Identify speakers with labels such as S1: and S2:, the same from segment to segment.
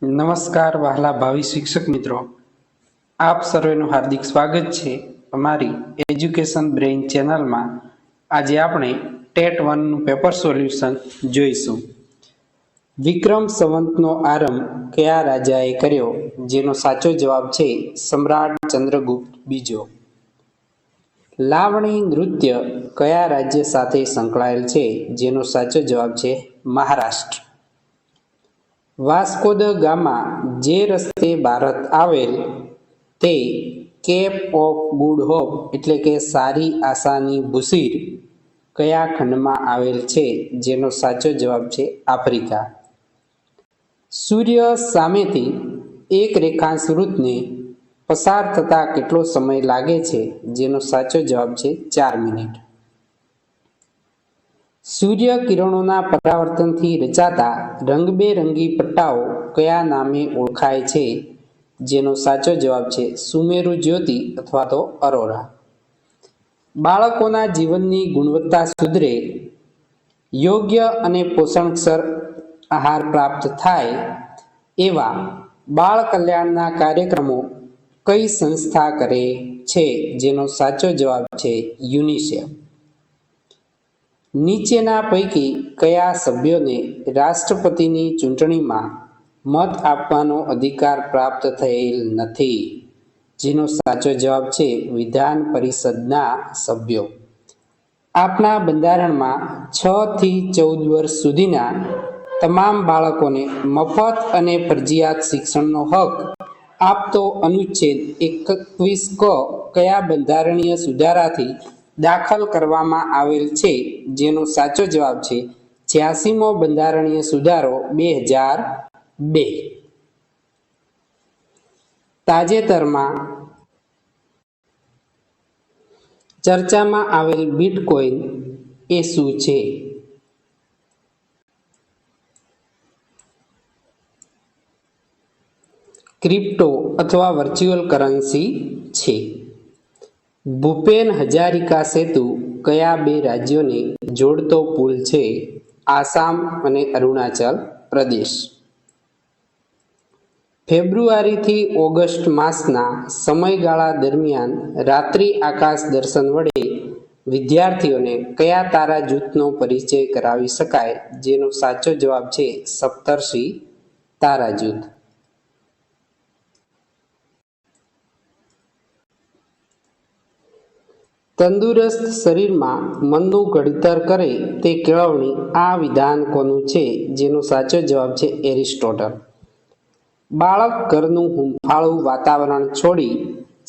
S1: નમસ્કાર વહાલા ભાવિ શિક્ષક મિત્રો, આપ સર્વેનું હાર્દિક સ્વાગત છે અમારી એજ્યુકેશન બ્રેઇન ચેનલમાં. આજે આપણે ટેટ 1નું પેપર સોલ્યુશન જોઈશું. વિક્રમ સંવંતનો આરંભ કયા રાજાએ કર્યો? જેનો સાચો જવાબ છે સમ્રાટ ચંદ્રગુપ્ત બીજો. લાવણી નૃત્ય કયા રાજ્ય સાથે સંકળાયેલ છે? જેનો સાચો જવાબ છે મહારાષ્ટ્ર. વાસ્કો દ ગામા જે રસ્તે ભારત આવેલ તે કેપ ઓફ ગુડ હોપ એટલે કે સારી આશાની ભૂસીર કયા ખંડમાં આવેલ છે? જેનો સાચો જવાબ છે આફ્રિકા. સૂર્ય સામેથી એક રેખાંશ વૃત્તને પસાર થતા કેટલો સમય લાગે છે? જેનો સાચો જવાબ છે 4 મિનિટ. સૂર્ય કિરણોના પરાવર્તનથી રચાતા રંગબેરંગી પટ્ટાઓ કયા નામે ઓળખાય છે? જેનો સાચો જવાબ છે સુમેરુ જ્યોતિ અથવા તો અરોરા. બાળકોના જીવનની ગુણવત્તા સુધરે, યોગ્ય અને પોષણક્ષર આહાર પ્રાપ્ત થાય એવા બાળ કલ્યાણના કાર્યક્રમો કઈ સંસ્થા કરે છે? જેનો સાચો જવાબ છે યુનિસેફ. નીચેના પૈકી કયા સભ્યોને રાષ્ટ્રપતિની ચૂંટણીમાં મત આપવાનો અધિકાર પ્રાપ્ત થયેલ નથી? જેનો સાચો જવાબ છે વિધાન પરિષદના સભ્યો. આપણા બંધારણમાં 6 થી 14 વર્ષ સુધીના તમામ બાળકોને મફત અને ફરજિયાત શિક્ષણનો હક આપતો અનુચ્છેદ 21 ક કયા બંધારણીય સુધારાથી દાખલ કરવામાં આવેલ છે? જેનો સાચો જવાબ છે 86મો બંધારણીય સુધારો 2002. તાજેતરમાં ચર્ચામાં આવેલ બિટકોઇન એ શું છે? ક્રિપ્ટો અથવા વર્ચ્યુઅલ કરન્સી છે. ભૂપેન હજારિકા સેતુ કયા 2 રાજ્યોને જોડતો પુલ છે? આસામ અને અરુણાચલ પ્રદેશ. ફેબ્રુઆરીથી ઓગસ્ટ માસના સમયગાળા દરમિયાન રાત્રિ આકાશ દર્શન વડે વિદ્યાર્થીઓને કયા તારા જૂથનો પરિચય કરાવી શકાય? જેનો સાચો જવાબ છે સપ્તર્ષિ તારા જૂથ. તંદુરસ્ત શરીરમાં મનનું ઘડતર કરે તે કેળવણી આ વિધાન કોનું છે? જેનો સાચો જવાબ છે એરિસ્ટોટલ. બાળક ઘરનું હૂંફાળું વાતાવરણ છોડી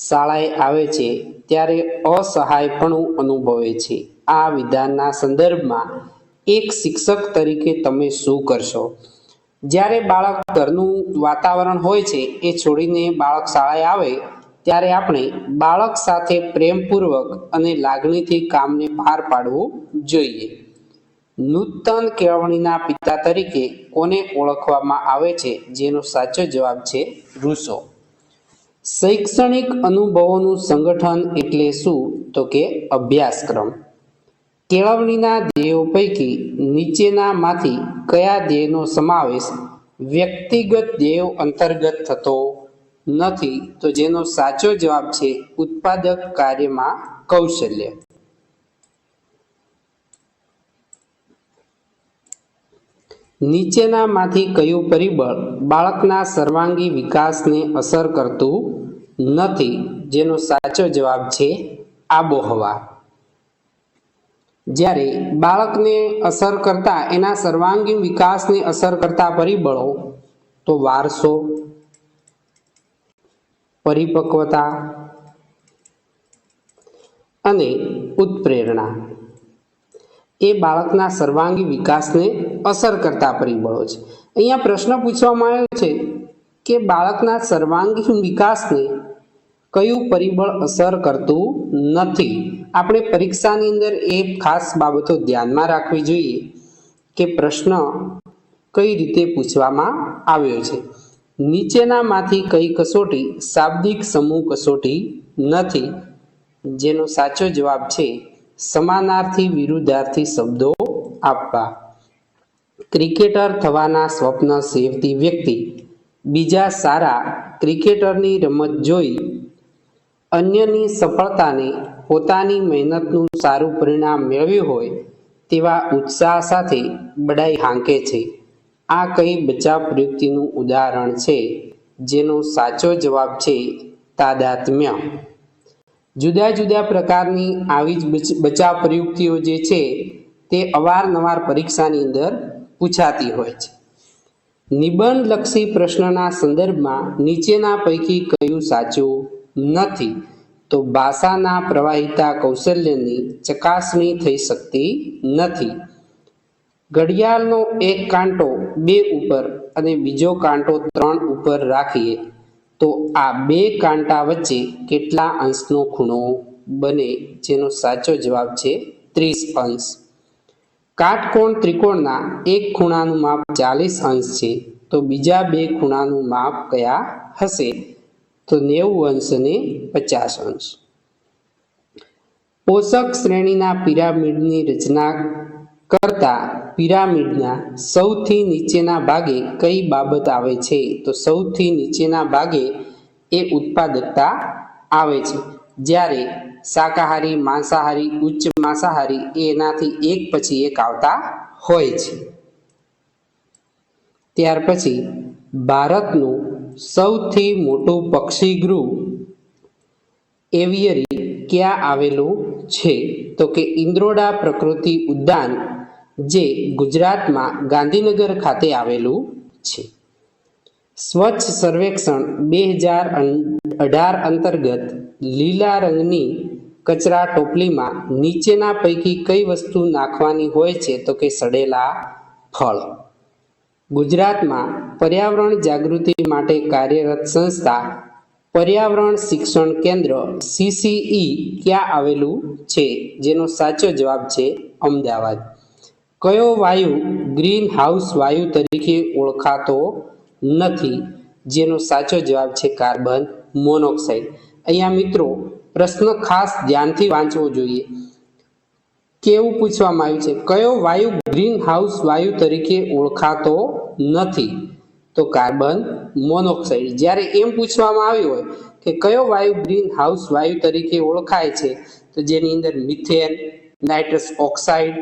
S1: શાળાએ આવે છે ત્યારે અસહાયપણું અનુભવે છે. આ વિધાનના સંદર્ભમાં એક શિક્ષક તરીકે તમે શું કરશો? જ્યારે બાળક ઘરનું વાતાવરણ હોય છે એ છોડીને બાળક શાળાએ આવે ત્યારે આપણે બાળક સાથે પ્રેમપૂર્વક અને લાગણીથી કામને પાર પાડવું જોઈએ. નૂતન કેળવણીના પિતા તરીકે કોને ઓળખવામાં આવે છે? જેનો સાચો જવાબ છે રૂસો. શૈક્ષણિક અનુભવોનું સંગઠન એટલે શું? તો કે અભ્યાસક્રમ. કેળવણીના ધ્યેયો પૈકી નીચેનામાંથી કયા ધ્યેયનો સમાવેશ વ્યક્તિગત ધ્યેયો અંતર્ગત થતો નથી? તો જેનો સાચો જવાબ છે ઉત્પાદક કાર્યમાં કૌશલ્ય. નીચેનામાંથી કયું પરિબળ બાળકના સર્વાંગી વિકાસને અસર કરતું નથી? જેનો સાચો જવાબ છે આબોહવા. જ્યારે બાળકને અસર કરતા એના સર્વાંગીણ વિકાસને અસર કરતા પરિબળો તો વારસો, પરિપક્વતા અને ઉત્પ્રેરણા એ બાળકના સર્વાંગી વિકાસને અસર કરતા પરિબળો છે. અહીંયા પ્રશ્ન પૂછવામાં આવ્યો છે કે બાળકના સર્વાંગીણ વિકાસને કયું પરિબળ અસર કરતું નથી? આપણે પરીક્ષાની અંદર એ ખાસ બાબતો ધ્યાનમાં રાખવી જોઈએ કે પ્રશ્ન કઈ રીતે પૂછવામાં આવ્યો છે. નીચેનામાંથી કઈ કસોટી શાબ્દિક સમૂહ કસોટી નથી? જેનો સાચો જવાબ છે સમાનાર્થી વિરુદ્ધાર્થી શબ્દો આપવા. ક્રિકેટર થવાના સ્વપ્ન સેવતી વ્યક્તિ બીજા સારા ક્રિકેટરની રમત જોઈ અન્યની સફળતાને પોતાની મહેનતનું સારું પરિણામ મેળવ્યું હોય તેવા ઉત્સાહ સાથે બડાઈ હાંકે છે. આ કઈ બચાવ પ્રવૃત્તિનું ઉદાહરણ છે જેનો સાચો જવાબ છે તાદાત્મ્ય. જુદા જુદા પ્રકારની આવી જ બચાવ પ્રવૃત્તિઓ જે છે તે અવારનવાર પરીક્ષાની અંદર પૂછાતી હોય છે. નિબંધલક્ષી પ્રશ્નના સંદર્ભમાં નીચેના પૈકી કયું સાચું નથી? તો ભાષાના પ્રવાહિતા કૌશલ્યની ચકાસણી થઈ શકતી નથી. ઘડિયાળનો એક કાંટો 2 ઉપર અને બીજો કાંટો 3 ઉપર રાખીએ તો આ 2 કાંટા વચ્ચે કેટલા અંશનો ખૂણો બને? જેનો સાચો જવાબ છે 30 અંશ. કાટકોણ ત્રિકોણના એક ખૂણાનું માપ 40 અંશ છે તો બીજા 2 ખૂણાનું માપ કયા હશે? તો 90 અંશ અને 50 અંશ. પોષક શ્રેણીના પિરામિડની રચના કરતા પિરામિડના સૌથી નીચેના ભાગે કઈ બાબત આવે છે? તો સૌથી નીચેના ભાગે એ ઉત્પાદકતા આવે છે, જ્યારે શાકાહારી, માંસાહારી, ઉચ્ચ માંસાહારી એનાથી એક પછી એક આવતા હોય છે. ત્યાર પછી ભારતનું સૌથી મોટું પક્ષીગૃહ એવિયરી ક્યાં આવેલું છે? તો કે ઇન્દ્રોડા પ્રકૃતિ ઉદ્યાન, જે ગુજરાતમાં ગાંધીનગર ખાતે આવેલું છે. સ્વચ્છ સર્વેક્ષણ 2018 અંતર્ગત લીલા રંગની કચરા ટોપલીમાં નીચેના પૈકી કઈ વસ્તુ નાખવાની હોય છે? તો કે સડેલા ફળ. ગુજરાતમાં પર્યાવરણ જાગૃતિ માટે કાર્યરત સંસ્થા પર્યાવરણ શિક્ષણ કેન્દ્ર CCE ક્યાં આવેલું છે? જેનો સાચો જવાબ છે અમદાવાદ. કયો વાયુ ગ્રીન હાઉસ વાયુ તરીકે ઓળખાતો નથી? જેનો સાચો જવાબ છે કાર્બન મોનોક્સાઇડ. અહીંયા મિત્રો પ્રશ્ન ખાસ ધ્યાનથી વાંચવો જોઈએ. કેવું પૂછવામાં આવ્યું છે? કયો વાયુ ગ્રીન હાઉસ વાયુ તરીકે ઓળખાતો નથી? તો કાર્બન મોનોક્સાઇડ. જ્યારે એમ પૂછવામાં આવ્યું હોય કે કયો વાયુ ગ્રીન હાઉસ વાયુ તરીકે ઓળખાય છે, તો જેની અંદર મિથેન, નાઇટ્રસ ઓક્સાઇડ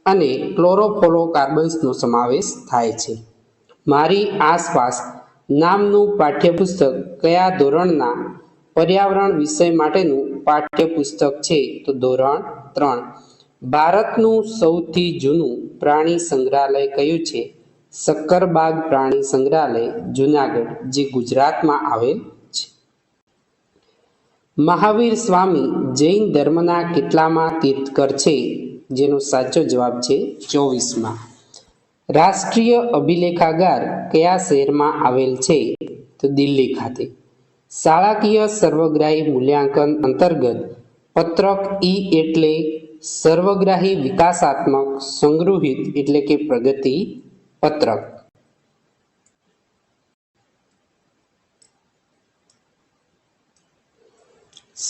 S1: અને ક્લોરોફ્લોરોકાર્બન્સનો સમાવેશ થાય છે. મારી આસપાસ નામનું પાઠ્યપુસ્તક કયા ધોરણના પર્યાવરણ વિષય માટેનું પાઠ્યપુસ્તક છે? તો ધોરણ 3. ભારતનું સૌથી જૂનું પ્રાણી સંગ્રહાલય કયું છે? સક્કરબાગ પ્રાણી સંગ્રહાલય, જૂનાગઢ, જે ગુજરાતમાં આવેલ છે. મહાવીર સ્વામી જૈન ધર્મના કેટલામાં તીર્થકર છે? જેનો સાચો જવાબ છે 24માં. રાષ્ટ્રીય અભિલેખાગાર કયા શહેરમાં આવેલ છે? તો દિલ્હી ખાતે. શાળાકીય સર્વગ્રાહી મૂલ્યાંકન અંતર્ગત પત્રક E એટલે સર્વગ્રાહી વિકાસાત્મક સંગૃહિત એટલે કે પ્રગતિ પત્રક.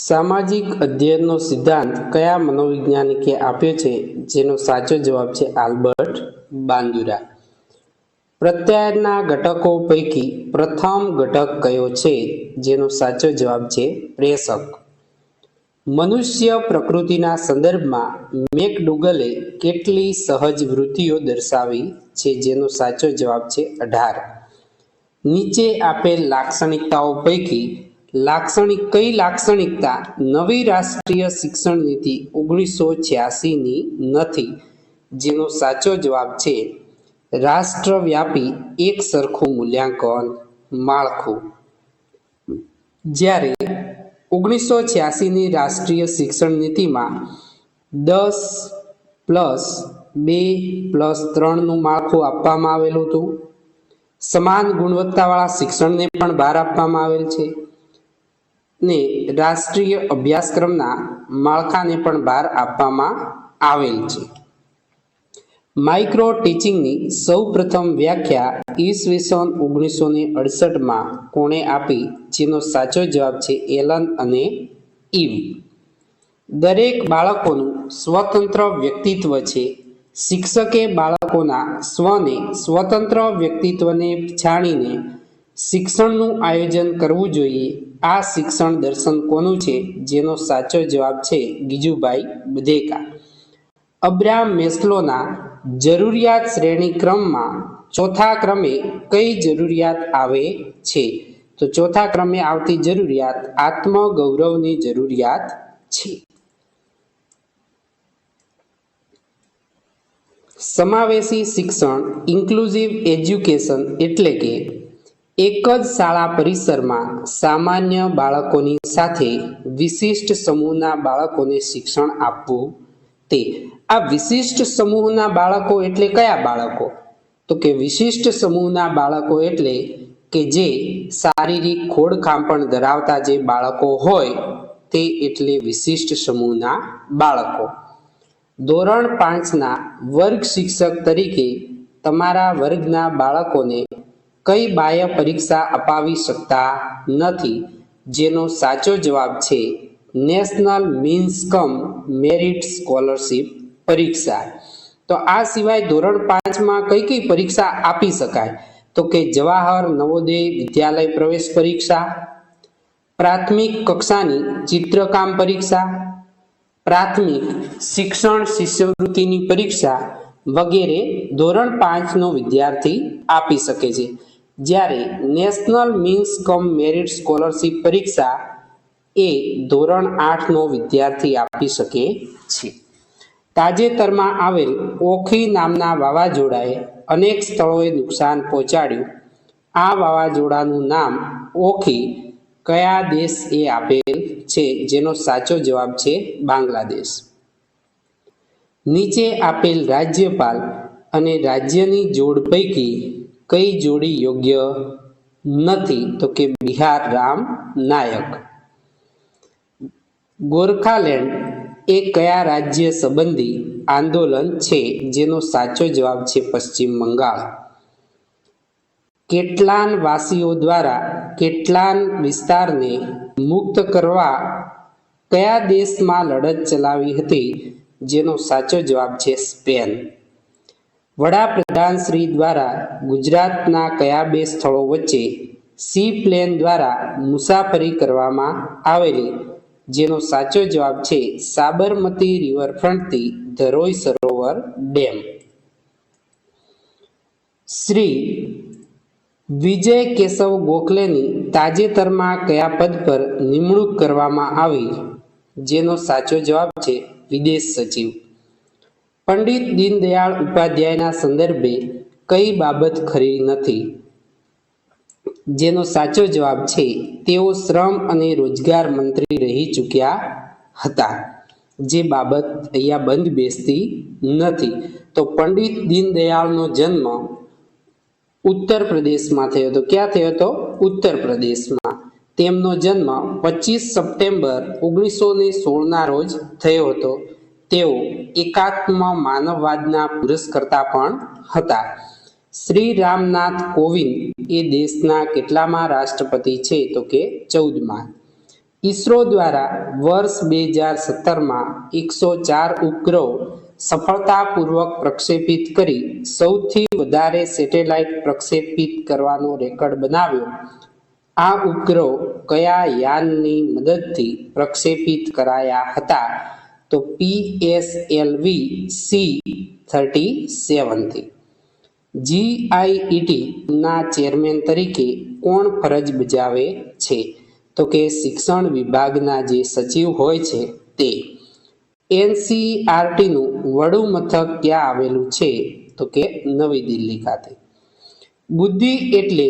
S1: સામાજિક અધ્યયનનો સિદ્ધાંત કયા મનોવૈજ્ઞાનિકે આપ્યો છે? જેનો સાચો જવાબ છે આલ્બર્ટ બાંદુરા. પ્રત્યાયનના ઘટકો પૈકી પ્રથમ ઘટક કયો છે? જેનો સાચો જવાબ છે પ્રેષક. મનુષ્ય પ્રકૃતિના સંદર્ભમાં મેકડુગલે કેટલી સહજ વૃત્તિઓ દર્શાવી છે? જેનો સાચો જવાબ છે 18. નીચે આપેલ લાક્ષણિકતાઓ પૈકી કઈ લાક્ષણિકતા નવી રાષ્ટ્રીય શિક્ષણ નીતિ 1986ની નથી? જેનો સાચો જવાબ છે રાષ્ટ્રવ્યાપી એક સરખું મૂલ્યાંકન માળખું. જ્યારે 1986ની રાષ્ટ્રીય શિક્ષણ નીતિમાં 10+2+3નું માળખું આપવામાં આવેલું હતું. સમાન ગુણવત્તાવાળા શિક્ષણને પણ ભાર આપવામાં આવેલ છે ને રાષ્ટ્રીય અભ્યાસક્રમના માળખાને પણ ભાર આપવામાં આવેલ છે. માઇક્રો ટીચિંગની સૌપ્રથમ વ્યાખ્યા ઈસવીસન 1968માં કોણે આપી? જેનો સાચો જવાબ છે એલન અને ઈવ. દરેક બાળકોનું સ્વતંત્ર વ્યક્તિત્વ છે. શિક્ષકે બાળકોના સ્વને સ્વતંત્ર વ્યક્તિત્વને જાણીને શિક્ષણનું આયોજન કરવું જોઈએ. આ શિક્ષણ દર્શન કોનું છે? જેનો સાચો જવાબ છે ગીજુભાઈ બધેકા. અબ્રાહમ મેસ્લોના જરૂરિયાત શ્રેણી ક્રમમાં ચોથા ક્રમે કઈ જરૂરિયાત આવે છે? તો ચોથા ક્રમે આવતી જરૂરિયાત આત્મગૌરવની જરૂરિયાત છે. સમાવેશી શિક્ષણ ઇન્ક્લુઝિવ એજ્યુકેશન એટલે કે એક જ શાળા પરિસરમાં સામાન્ય બાળકોની સાથે વિશિષ્ટ સમૂહના બાળકોને શિક્ષણ આપવું. તે આ વિશિષ્ટ સમૂહના બાળકો એટલે કયા બાળકો? તો કે વિશિષ્ટ સમૂહના બાળકો એટલે કે જે શારીરિક ખોડખાંપણ ધરાવતા જે બાળકો હોય તે એટલે વિશિષ્ટ સમૂહના બાળકો. ધોરણ 5ના વર્ગ શિક્ષક તરીકે તમારા વર્ગના બાળકોને કઈ બાહ્ય પરીક્ષા અપાવી શકતા નથી? જેનો સાચો જવાબ છે નેશનલ મીન્સ કમ મેરિટ સ્કોલરશિપ પરીક્ષા. તો આ સિવાય ધોરણ 5માં કઈ કઈ પરીક્ષા આપી શકાય? તો કે જવાહર નવોદય વિદ્યાલય પ્રવેશ પરીક્ષા, પ્રાથમિક કક્ષાની ચિત્રકામ પરીક્ષા, પ્રાથમિક શિક્ષણ શિષ્યવૃત્તિની પરીક્ષા વગેરે ધોરણ 5નો વિદ્યાર્થી આપી શકે છે. જ્યારે નેશનલ મીન્સ કમ મેરિટ સ્કોલરશિપ પરીક્ષા એ ધોરણ 8નો વિદ્યાર્થી આપી શકે છે. તાજેતરમાં આવેલ ઓખી નામના વાવાઝોડાએ અનેક સ્થળોએ નુકસાન પહોંચાડ્યું. આ વાવાઝોડાનું નામ ઓખી કયા દેશ એ આપેલ છે? જેનો સાચો જવાબ છે બાંગ્લાદેશ. નીચે આપેલ રાજ્યપાલ અને રાજ્યની જોડ પૈકી કઈ જોડી યોગ્ય નથી? તો કે બિહાર રામ નાયક. ગોરખાલેન્ડ એ કયા રાજ્ય સંબંધી આંદોલન છે? જેનો સાચો જવાબ છે પશ્ચિમ બંગાળ. કેટલાન વાસીઓ દ્વારા કેટલાન વિસ્તારને મુક્ત કરવા કયા દેશમાં લડત ચલાવી હતી? જેનો સાચો જવાબ છે સ્પેન. વડાપ્રધાન શ્રી દ્વારા ગુજરાતના કયા બે સ્થળો વચ્ચે સી પ્લેન દ્વારા મુસાફરી કરવામાં આવેલી? જેનો સાચો જવાબ છે સાબરમતી રિવરફ્રન્ટથી ધરોઈ સરોવર ડેમ. શ્રી વિજય કેશવ ગોખલેની તાજેતરમાં કયા પદ પર નિમણૂક કરવામાં આવી? જેનો સાચો જવાબ છે વિદેશ સચિવ. પંડિત દીનદયાળ ઉપાધ્યાયના સંદર્ભે કઈ બાબત ખરી નથી? જેનો સાચો જવાબ છે તેઓ શ્રમ અને રોજગાર મંત્રી રહી ચૂક્યા હતા. જે બાબત અહીંયા બંધ બેસતી નથી. તો પંડિત દીનદયાળનો જન્મ ઉત્તર પ્રદેશમાં થયો હતો. ક્યાં થયો હતો? ઉત્તર પ્રદેશમાં. તેમનો જન્મ 25 સપ્ટેમ્બર 1916ના રોજ થયો હતો. તેઓ એકાત્મ માનવવાદના પુરસ્કર્તા પણ હતા. શ્રી રામનાથ કોવિંદ એ દેશના કેટલામા રાષ્ટ્રપતિ છે? તો કે 14મા. ઈસરો દ્વારા વર્ષ 2017માં 104 ઉપગ્રહો સફળતાપૂર્વક પ્રક્ષેપિત કરી સૌથી વધારે સેટેલાઇટ પ્રક્ષેપિત કરવાનો રેકોર્ડ બનાવ્યો. આ ઉપગ્રહો કયા યાનની મદદથી પ્રક્ષેપિત કરાયા હતા? તો PSLV-C-37 થી. GIET ના ચેરમેન તરીકે કોણ ફરજ બજાવે છે? તો કે શિક્ષણ વિભાગના જે સચિવ હોય છે તે. NCERTનું વડુ મથક ક્યાં આવેલું છે? તો કે નવી દિલ્હી ખાતે. બુદ્ધિ એટલે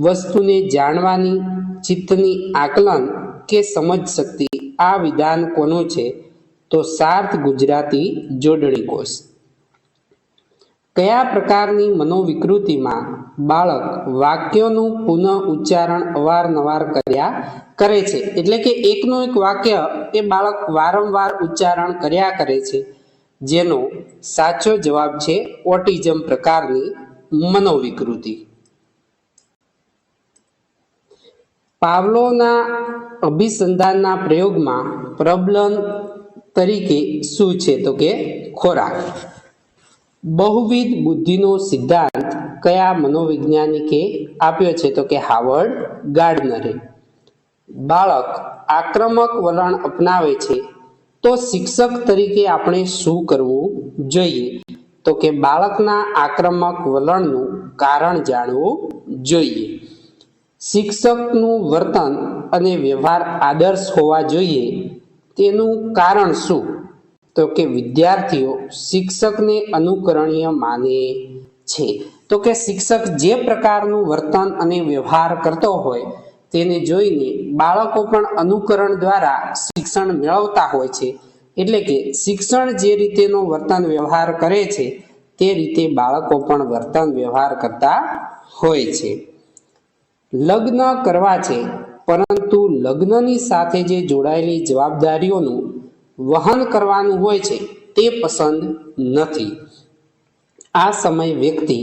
S1: વસ્તુને જાણવાની ચિત્તની આકલન કે સમજ શક્તિ. આ વિધાન કોનું છે? તો સાર્થ ગુજરાતી જોડણી કોષ. કયા પ્રકારની મનોવિકૃતિમાં બાળક વાક્યોનું પુનઃ ઉચ્ચારણ અવારનવાર કર્યા કરે છે? એટલે કે એકનું એક વાક્ય એ બાળક વારંવાર ઉચ્ચારણ કર્યા કરે છે. જેનો સાચો જવાબ છે ઓટિઝમ પ્રકારની મનોવિકૃતિ. પાવલોના અભિસંધાનના પ્રયોગમાં પ્રબલન તરીકે શું છે? તો કે ખોરાક. બહુવિધ બુદ્ધિનો સિદ્ધાંત કયા મનોવૈજ્ઞાનિકે આપ્યો છે? તો કે હાવર્ડ ગાર્ડનરે. બાળક આક્રમક વલણ અપનાવે છે તો શિક્ષક તરીકે આપણે શું કરવું જોઈએ? તો કે બાળકના આક્રમક વલણનું કારણ જાણવું જોઈએ. શિક્ષકનું વર્તન અને વ્યવહાર આદર્શ હોવા જોઈએ, તેનું કારણ શું? તો કે વિદ્યાર્થીઓ શિક્ષકને અનુકરણીય માને છે. તો કે શિક્ષક જે પ્રકારનું વર્તન અને વ્યવહાર કરતો હોય તેને જોઈને બાળકો પણ અનુકરણ દ્વારા શિક્ષણ મેળવતા હોય છે. એટલે કે શિક્ષણ જે રીતેનો વર્તન વ્યવહાર કરે છે તે રીતે બાળકો પણ વર્તન વ્યવહાર કરતા હોય છે. લગ્ન કરવા છે, પરંતુ લગ્નની સાથે જે જોડાયેલી જવાબદારીઓનું વહન કરવાનું હોય છે તે પસંદ નથી. આ સમયે વ્યક્તિ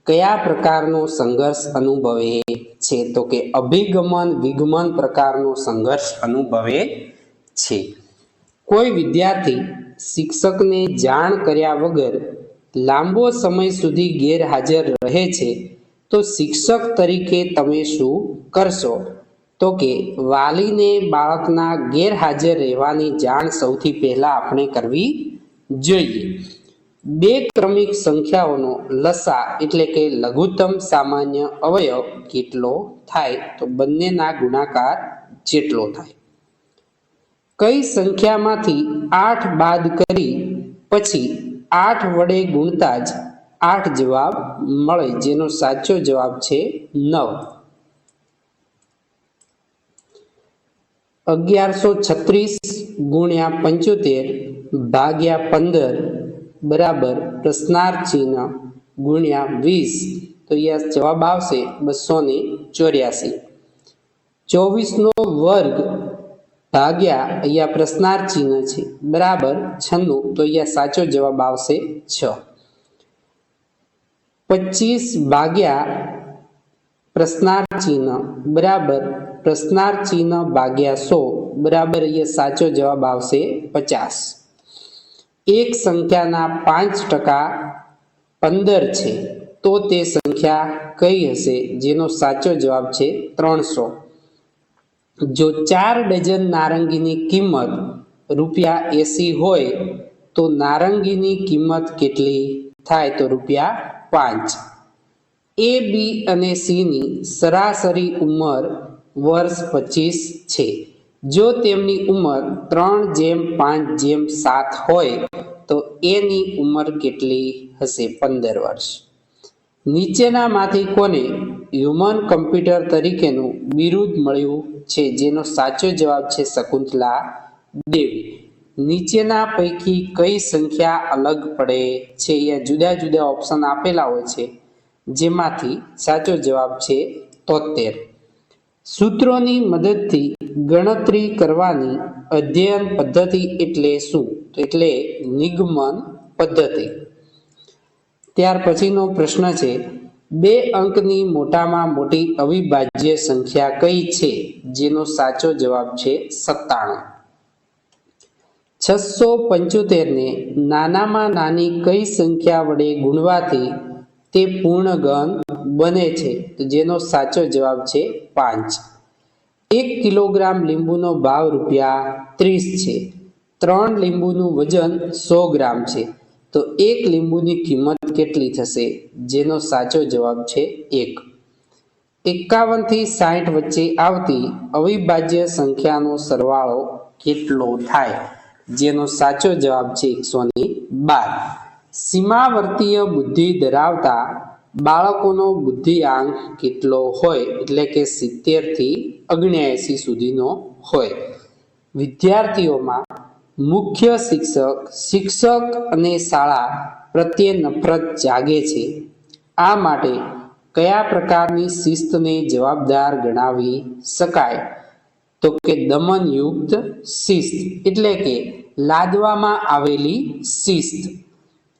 S1: કયા પ્રકારનો સંઘર્ષ અનુભવે છે? તો કે અભિગમન વિગમન પ્રકારનો સંઘર્ષ અનુભવે છે. કોઈ વિદ્યાર્થી શિક્ષકને જાણ કર્યા વગર લાંબો સમય સુધી ગેરહાજર રહે છે તો શિક્ષક તરીકે તમે શું કરશો? તો કે વાલીને બાળકના ગેરહાજર રહેવાની જાણ સૌથી પહેલા આપણે કરવી જોઈએ. બે ક્રમિક સંખ્યાઓનો લસા એટલે કે લઘુત્તમ સામાન્ય અવયવ કેટલો થાય? તો બંનેના ગુણાકાર જેટલો થાય. કઈ સંખ્યામાંથી 8 બાદ કરી પછી 8 વડે ગુણતા જ 8 જવાબ મળે, જેનો સાચો જવાબ છે 9. 1136 ગુણ્યા 75 ભાગ્યા 15 બરાબર પ્રશ્નાર્થ ચિહ્ન ગુણ્યા 20. તો અહીંયા જવાબ આવશે 284. 24 નો વર્ગ ભાગ્યા અહીંયા પ્રશ્નાર્થ ચિહ્ન છે બરાબર 96. તો અહીંયા સાચો જવાબ આવશે 6. 25 ભાગ્યા પ્રશ્નાર્થ ચિહ્ન બરાબર પ્રશ્નાર્થ ચિહ્ન ભાગ્યા 100 બરાબર અહીંયા સાચો જવાબ આવશે 50. એક સંખ્યાના 5% 15 છે તો તે સંખ્યા કઈ હશે? જેનો સાચો જવાબ છે 300. જો 4 ડઝન નારંગીની કિંમત ₹80 હોય તો નારંગીની કિંમત કેટલી થાય? તો ₹5. A, B અને C ની સરાસરી ઉંમર વર્ષ 25 છે. જો તેમની ઉંમર 3:5:7 હોય તો A ની ઉંમર કેટલી હશે? 15 વર્ષ. નીચેનામાંથી કોને હ્યુમન કમ્પ્યુટર તરીકેનું બિરુદ મળ્યું છે? જેનો સાચો જવાબ છે શકુંતલા દેવી. નીચેના પૈકી કઈ સંખ્યા અલગ પડે છે? અહીંયા જુદા જુદા ઓપ્શન આપેલા હોય છે, જેમાંથી સાચો જવાબ છે 73. સૂત્રોની મદદથી ગણતરી કરવાની અધ્યયન પદ્ધતિ એટલે શું? એટલે નિગમન પદ્ધતિ. ત્યાર પછીનો પ્રશ્ન છે 2 અંકની મોટામાં મોટી અવિભાજ્ય સંખ્યા કઈ છે? જેનો સાચો જવાબ છે 97. 675 ને નાનામાં નાની કઈ સંખ્યા વડે ગુણવાથી તે પૂર્ણઘન બને છે? તો જેનો સાચો જવાબ છે 5. 1 કિલોગ્રામ લીંબુનો ભાવ ₹30 છે. 3 લીંબુનું વજન 100 ગ્રામ છે. તો 1 લીંબુની કિંમત કેટલી થશે? જેનો સાચો જવાબ છે 1. 51 થી 60 વચ્ચે આવતી અવિભાજ્ય સંખ્યાનો સરવાળો કેટલો થાય? જેનો સાચો જવાબ છે 112. સીમાવર્તીય બુદ્ધિ ધરાવતા બાળકોનો બુદ્ધિઆંક કેટલો હોય? એટલે કે 70 થી 79 સુધીનો હોય. વિદ્યાર્થીઓમાં મુખ્ય શિક્ષક અને શાળા પ્રત્યે નફરત જાગે છે. આ માટે કયા પ્રકારની શિસ્તને જવાબદાર ગણાવી શકાય? તો કે દમનયુક્ત શિસ્ત એટલે કે લાદવામાં આવેલી શિસ્ત.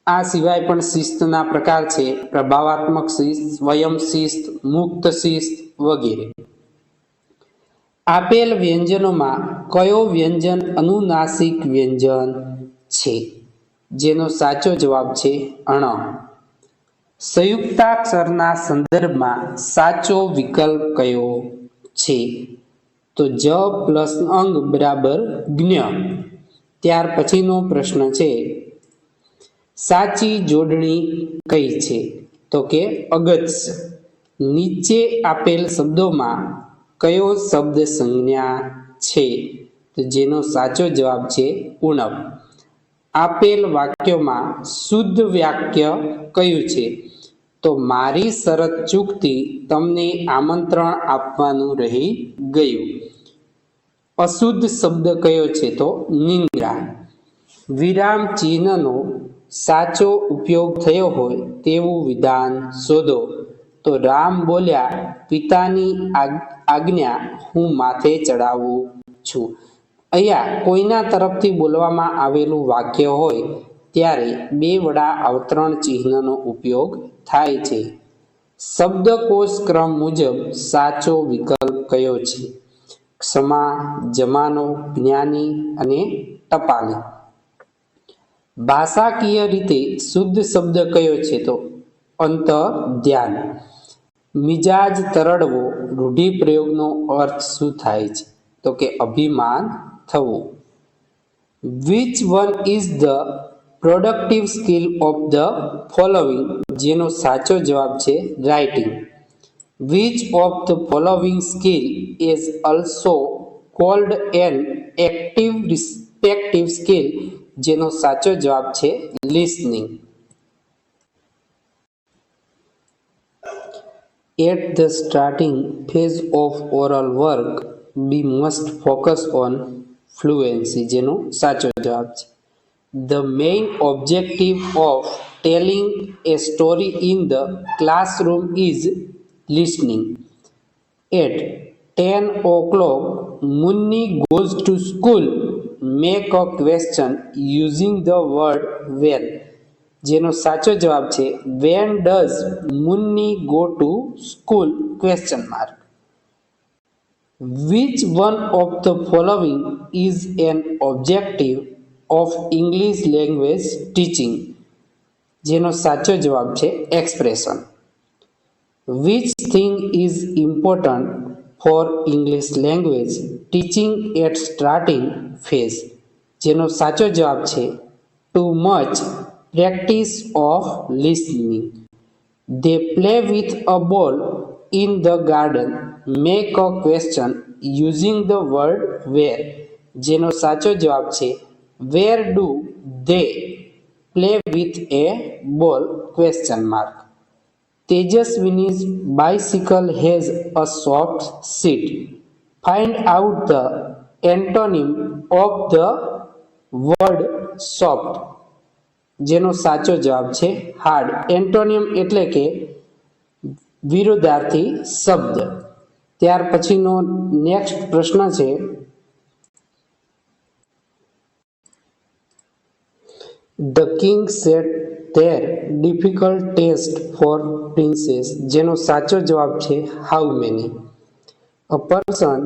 S1: આ સિવાય પણ શિસ્તના પ્રકાર છે પ્રભાવાત્મક શિસ્ત, સ્વયં શિસ્ત, મુક્ત શિસ્ત વગેરે. આપેલ વ્યંજનોમાં કયો વ્યંજન અનુનાસિક વ્યંજન છે? જેનો સાચો જવાબ છે અણ. સંયુક્તાક્ષરના સંદર્ભમાં સાચો વિકલ્પ કયો છે? તો જ પ્લસ અંગ બરાબર જ્ઞ. ત્યાર પછીનો પ્રશ્ન છે, સાચી જોડણી કઈ છે? તો કે અગત્ય. નીચે આપેલ શબ્દોમાં કયો શબ્દ સંજ્ઞા છે? તો જેનો સાચો જવાબ છે ઉણપ. આપેલ વાક્યોમાં શુદ્ધ વાક્ય કયું છે? તો મારી શરત ચૂકતી તમને આમંત્રણ આપવાનું રહી ગયું. અશુદ્ધ શબ્દ કયો છે? તો નિંદ્રા. વિરામ ચિહ્નનો સાચો ઉપયોગ થયો હોય તેવું વિધાન શોધો. તો રામ બોલ્યા, પિતાની આજ્ઞા હું માથે ચડાવું છું. અહીંયા કોઈના તરફથી બોલવામાં આવેલું વાક્ય હોય ત્યારે બે વડા અવતરણ ચિહ્નનો ઉપયોગ થાય છે. શબ્દકોશ ક્રમ મુજબ સાચો વિકલ્પ કયો છે? ક્ષમા, જમાનો, જ્ઞાની અને ટપાલી. ભાષાકીય રીતે શુદ્ધ શબ્દ કયો છે? તો અંતર્ધ્યાન. મિજાજ તરડવો રૂઢિપ્રયોગનો અર્થ શું થાય છે? તો કે અભિમાન થવું. Which one is the productive skill of the following? જેનો સાચો જવાબ છે writing. Which of the following skill is also called an active respective skill? જેનો સાચો જવાબ છે listening. At the starting phase of oral work, we must focus on fluency. જેનો સાચો જવાબ છે. The main objective of telling a story in the classroom is listening. At 10 o'clock, Munni goes to school. Make a question using the word when. જેનો સાચો જવાબ છે when does Munni go to school? Question mark. Which one of the following is an objective of English language teaching? જેનો સાચો જવાબ છે expression. Which thing is important for English language teaching at starting phase? જેનો સાચો જવાબ છે too much practice of listening. They play with a ball in the garden. Make a question using the word where. જેનો સાચો જવાબ છે where do they play with a ball? Question mark. Tejaswini's bicycle has a soft seat. Find out the antonym of the word soft. જેનો સાચો જવાબ છે hard. એન્ટોનિયમ એટલે કે વિરુદ્ધાર્થી શબ્દ. ત્યાર પછીનો નેક્સ્ટ પ્રશ્ન છે, The king set their difficult test for princess. જેનો સાચો જવાબ છે how many. A person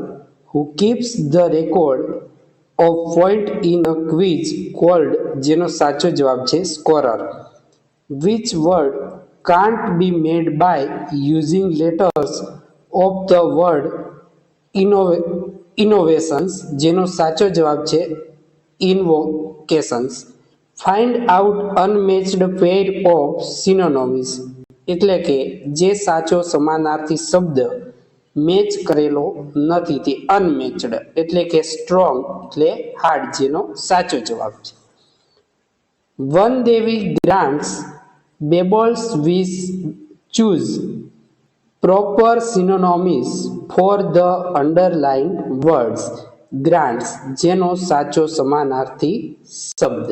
S1: who keeps the record of point in a quiz called. જેનો સાચો જવાબ છે scorer. Which word can't be made by using letters of the word innovations? જેનો સાચો જવાબ છે invocations. Find out unmatched pair of synonyms. એટલે કે જે સાચો સમાનાર્થી શબ્દ મેચ કરેલો નથી તે અનમેચડ એટલે કે સ્ટ્રોંગ એટલે હાર્ડ. જેનો સાચો જવાબ છે one Devi grants babbles wish choose proper synonyms for the underlined words. Grants જેનો સાચો સમાનાર્થી શબ્દ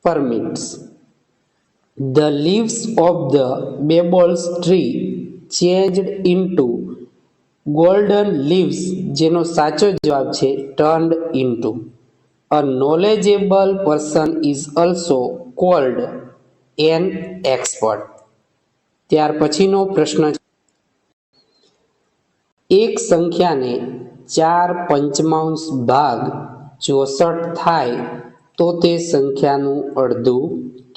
S1: permits. The leaves of the babel's tree changed into golden leaves. જેનો સાચો જવાબ છે turned into. A knowledgeable person is also called an expert. ત્યાર પછીનો પ્રશ્ન, એક સંખ્યાને 4/5 ભાગ 64 થાય તો તે સંખ્યાનું અડધું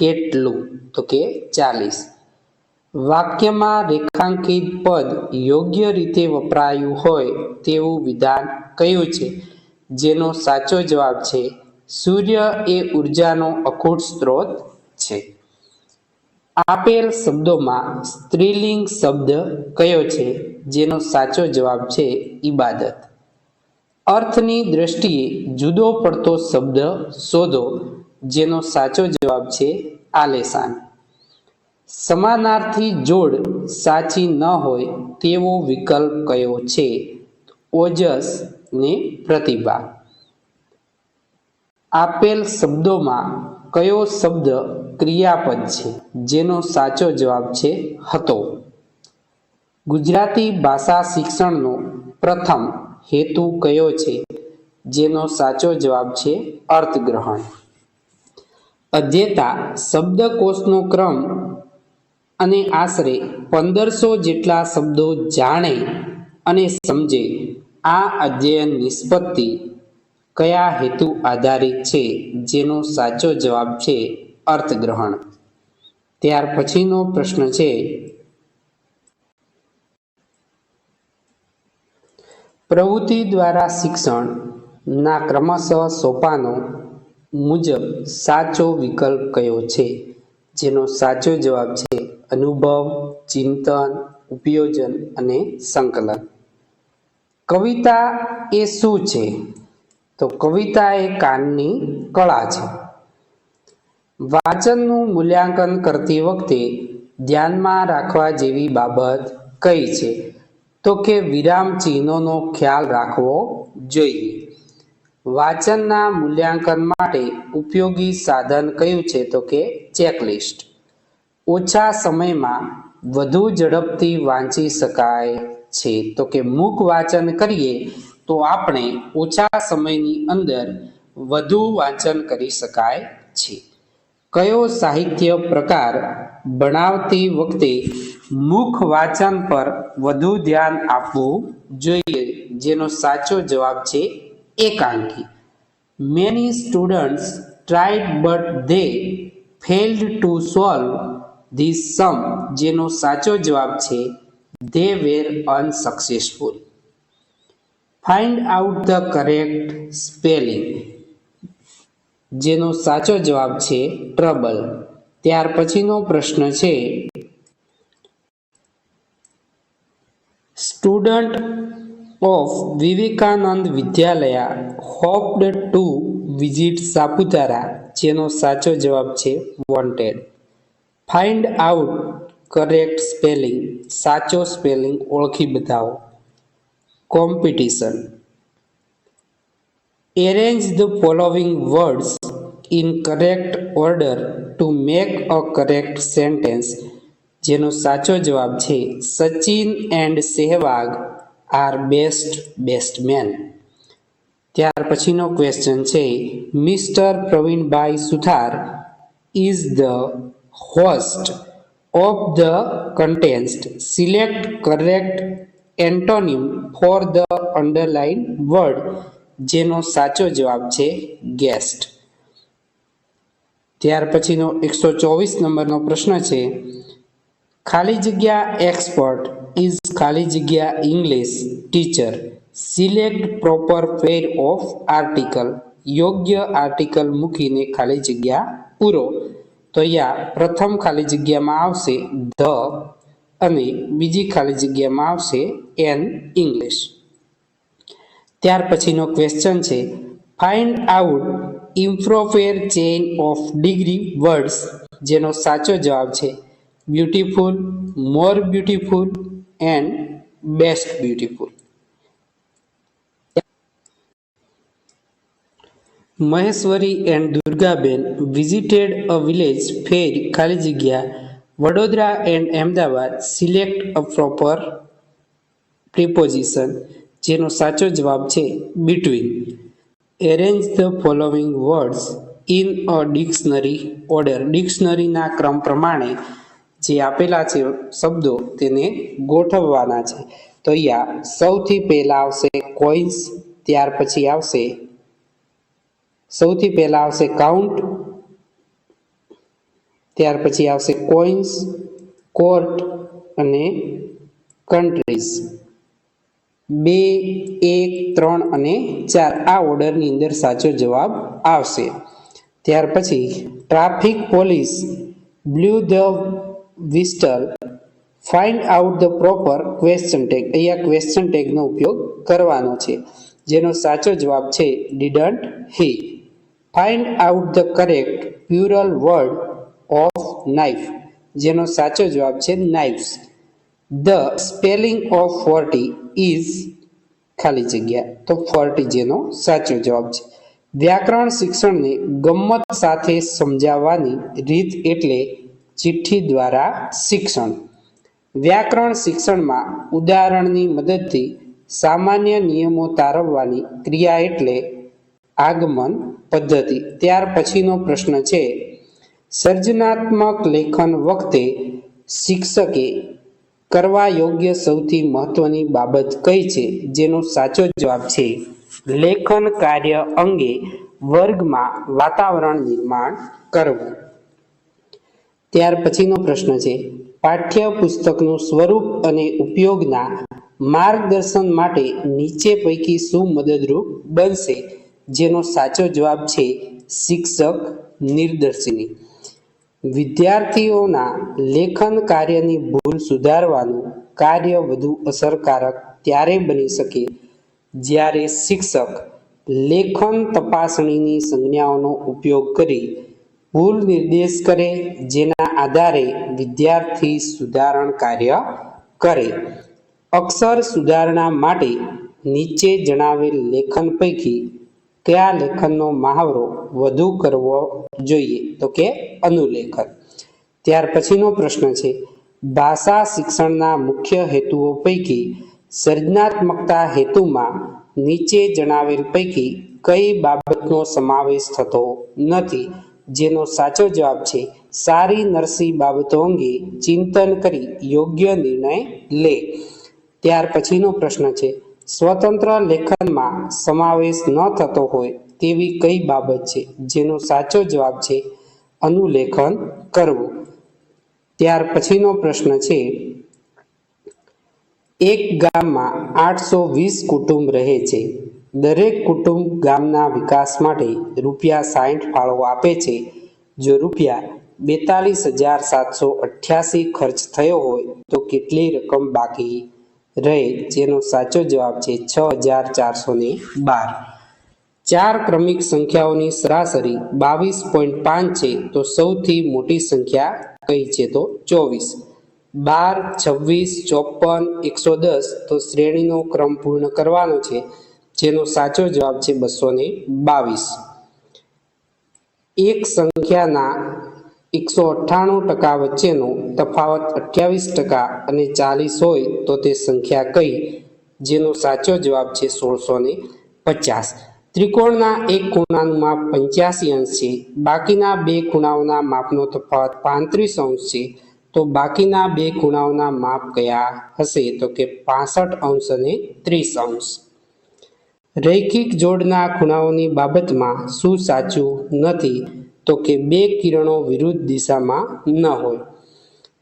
S1: કેટલું? તો કે 40. વાક્યમાં રેખાંકિત પદ યોગ્ય રીતે વપરાયું હોય તેવું વિધાન કયું છે? જેનો સાચો જવાબ છે સૂર્ય એ ઉર્જાનો અખૂટ સ્ત્રોત છે. આપેલ શબ્દોમાં સ્ત્રીલિંગ શબ્દ કયો છે? જેનો સાચો જવાબ છે ઇબાદત. અર્થની દ્રષ્ટિએ જુદો પડતો શબ્દ શોધો. જેનો સાચો જવાબ છે આલેશાન. સમાનાર્થી જોડ સાચી ન હોય તેવો વિકલ્પ કયો છે? ઓજસ ને પ્રતિભા. આપેલ શબ્દોમાં કયો શબ્દ ક્રિયાપદ છે? જેનો સાચો જવાબ છે હતો. ગુજરાતી ભાષા શિક્ષણનો પ્રથમ હેતુ કયો છે? જેનો સાચો જવાબ છે અર્થગ્રહણ. અધ્યેતા શબ્દકોશનો ક્રમ અને આશરે 1500 જેટલા શબ્દો જાણે અને સમજે. આ અધ્યયન નિષ્પત્તિ કયા હેતુ આધારિત છે? જેનો સાચો જવાબ છે અર્થગ્રહણ. ત્યાર પછીનો પ્રશ્ન છે પ્રવૃત્તિ દ્વારા શિક્ષણ ના ક્રમશઃ સોપાનો મુજબ સાચો વિકલ્પ કયો છે? જેનો સાચો જવાબ છે અનુભવ, ચિંતન, ઉપયોજન અને સંકલન. કવિતા એ શું છે? તો કવિતા એ કાનની કળા છે. વાચનનું મૂલ્યાંકન કરતી વખતે ધ્યાનમાં રાખવા જેવી બાબત કઈ છે? તો કે વિરામ ચિહ્નોનો ખ્યાલ રાખવો જોઈએ. વાચનના મૂલ્યાંકન માટે ઉપયોગી સાધન કયું છે? તો કે ચેકલિસ્ટ. ઓછા સમયમાં વધુ ઝડપથી વાંચી શકાય છે. તો કે મૂક વાંચન કરીએ તો આપણે ઓછા સમયની અંદર વધુ વાંચન કરી શકાય છે. કયો સાહિત્ય પ્રકાર ભણાવતી વખતે મુખ વાંચન પર વધુ ધ્યાન આપવું જોઈએ? જેનો સાચો જવાબ છે એકાંકી. Many students tried but they failed to solve this sum. જેનો સાચો જવાબ છે they were unsuccessful. Find out the correct spelling. જેનો સાચો જવાબ છે ટ્રબલ. ત્યાર પછીનો પ્રશ્ન છે student of Vivekanand Vidyalaya hoped to visit Saputara. જેનો સાચો જવાબ છે wanted. Find out correct spelling. સાચો સ્પેલિંગ ઓળખી બતાવો. Competition. Arrange the following words in correct order to make a correct sentence. જેનો સાચો જવાબ છે Sachin and Sehwag are best man. ત્યાર પછીનો ક્વેશ્ચન છે mister Pravinbhai Suthar is the host of the contest. Select correct antonym for the underline word. જેનો સાચો જવાબ છે ગેસ્ટ. ત્યાર પછીનો 124 નંબરનો પ્રશ્ન છે ખાલી જગ્યા એક્સપર્ટ ઇઝ ખાલી જગ્યા English teacher. Select proper pair of article. યોગ્ય આર્ટિકલ મૂકીને ખાલી જગ્યા પૂરો. તો અહીંયા પ્રથમ ખાલી જગ્યામાં આવશે ધ અને બીજી ખાલી જગ્યામાં આવશે એન ઇંગ્લિશ. ત્યાર પછીનો ક્વેશ્ચન છે find out improper chain of degree words. જેનો સાચો જવાબ છે beautiful, more beautiful and best beautiful. Maheshwari and Durgaben visited a village fair ખાલી જગ્યા Vadodara and Ahmedabad. Select a proper preposition. જેનો સાચો જવાબ છે between. Arrange the following words in a dictionary order. ડિક્શનરીના ક્રમ પ્રમાણે જે આપેલા છે શબ્દો તેને ગોઠવવાના છે. તો અહીંયા સૌથી પહેલા આવશે કોઇન્સ, ત્યાર પછી આવશે સૌથી પહેલા આવશે કાઉન્ટ, ત્યાર પછી આવશે કોઇન્સ, કોર્ટ અને કન્ટ્રીઝ. 2, 1, 3 અને 4 આ ઓર્ડરની અંદર સાચો જવાબ આવશે. ત્યાર પછી traffic police blew the whistle, find out the proper question tag. અહીંયા ક્વેશ્ચન ટેગનો ઉપયોગ કરવાનો છે, જેનો સાચો જવાબ છે didn't he. Find out the correct plural word of knife, જેનો સાચો જવાબ છે knifes. The spelling of 40 is ખાલી જગ્યા, તો 40 જેનો સાચો જવાબ છે. વ્યાકરણ શિક્ષણને ગમ્મત સાથે સમજાવવાની રીત એટલે ચિઠ્ઠી દ્વારા શિક્ષણ. વ્યાકરણ શિક્ષણમાં ઉદાહરણની મદદથી સામાન્ય નિયમો તારવવાની ક્રિયા એટલે આગમન પદ્ધતિ. ત્યાર પછીનો પ્રશ્ન છે, સર્જનાત્મક લેખન વખતે શિક્ષકે કરવા યોગ્ય સૌથી મહત્વની બાબત કઈ છે? જેનો સાચો જવાબ છે લેખન કાર્ય અંગે વર્ગમાં વાતાવરણ નિર્માણ કરવું. ત્યાર પછીનો પ્રશ્ન છે, પાઠ્યપુસ્તકનું સ્વરૂપ અને ઉપયોગના માર્ગદર્શન માટે નીચે પૈકી શું મદદરૂપ બનશે? જેનો સાચો જવાબ છે શિક્ષક નિર્દેશિની. વિદ્યાર્થીઓના લેખન કાર્યની ભૂલ સુધારવાનું કાર્ય વધુ અસરકારક ત્યારે બની શકે જ્યારે શિક્ષક લેખન તપાસણીની સંજ્ઞાઓનો ઉપયોગ કરી ભૂલ નિર્દેશ કરે, જેના આધારે વિદ્યાર્થી સુધારણ કાર્ય કરે. અક્ષર સુધારણા માટે નીચે જણાવેલ લેખન પૈકી કયા લેખનનો મહાવરો વધુ કરવો જોઈએ? તો કે અનુલેખન. ત્યાર પછીનો પ્રશ્ન છે, ભાષા શિક્ષણના મુખ્ય હેતુઓ પૈકી સર્જનાત્મકતા હેતુમાં નીચે જણાવેલ પૈકી કઈ બાબતનો સમાવેશ થતો નથી? જેનો સાચો જવાબ છે સારી નરસી બાબતો અંગે ચિંતન કરી યોગ્ય નિર્ણય લે. ત્યાર પછીનો પ્રશ્ન છે, સ્વતંત્ર લેખનમાં સમાવેશ ન થતો હોય તેવી કઈ બાબત છે? જેનો સાચો જવાબ છે અનુલેખન કરવું. ત્યાર પછીનો પ્રશ્ન છે, એક ગામમાં 820 કુટુંબ રહે છે. દરેક કુટુંબ ગામના વિકાસ માટે ₹60 ફાળો આપે છે. જો ₹42,788 ખર્ચ થયો હોય તો કેટલી રકમ બાકી રહે? જેનો સાચો જવાબ છે 6,412. 4 ક્રમિક સંખ્યાઓની સરાસરી 22.5 છે, તો સૌથી મોટી સંખ્યા કઈ છે? તો 24. 12, 26, 54, 110 તો શ્રેણીનો ક્રમ પૂર્ણ કરવાનો છે, જેનો સાચો જવાબ છે 222. એક સંખ્યાના 198% વચ્ચેનો તફાવત 28% અને 40 હોય તો તે સંખ્યા કઈ? જેનો સાચો જવાબ છે 1650. ત્રિકોણના એક ખૂણાનું માપ 85 અંશ છે. બાકીના બે ખૂણાઓના માપનો તફાવત 35 અંશ છે. તો બાકીના બે ખૂણાઓના માપ કયા હશે? તો કે 65 અંશ અને 30 અંશ. રૈખિક જોડના ખૂણાઓની બાબતમાં શું સાચું નથી? તો કે બે કિરણો વિરુદ્ધ દિશામાં ન હોય.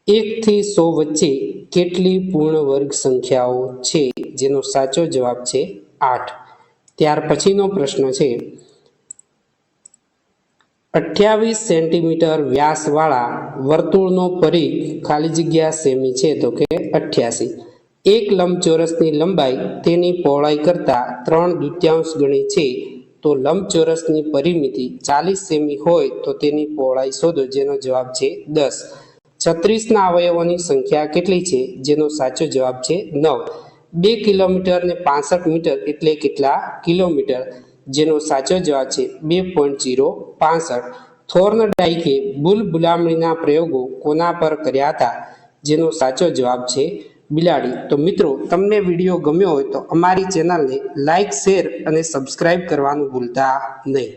S1: 1 થી 100 વચ્ચે કેટલી પૂર્ણ વર્ગ સંખ્યાઓ છે? જેનો સાચો જવાબ છે 8. ત્યાર પછીનો પ્રશ્ન છે, 28 સેન્ટીમીટર વ્યાસવાળા વર્તુળનો પરિઘ ખાલી જગ્યા સેમી છે? તો કે 88. એક લંબચોરસની લંબાઈ તેની પહોળાઈ કરતાં 3/2 ગણી છે, તો લંબચોરસની પરિમિતિ 40 સેમી હોય તો તેની પહોળાઈ શોધો. જેનો જવાબ છે 10. 36ના અવયવોની સંખ્યા કેટલી છે? જેનો સાચો જવાબ છે 9. 2 કિલોમીટર ને 65 મીટર એટલે કેટલા કિલોમીટર? જેનો સાચો જવાબ છે 2.065. થોર્નડાઈકે ભૂલભુલામણીના પ્રયોગો કોના પર કર્યા હતા? જેનો સાચો જવાબ છે બિલાડી. તો મિત્રો, તમને વિડીયો ગમ્યો હોય તો અમારી ચેનલને લાઈક, શેર અને સબસ્ક્રાઈબ કરવાનું ભૂલતા નહીં.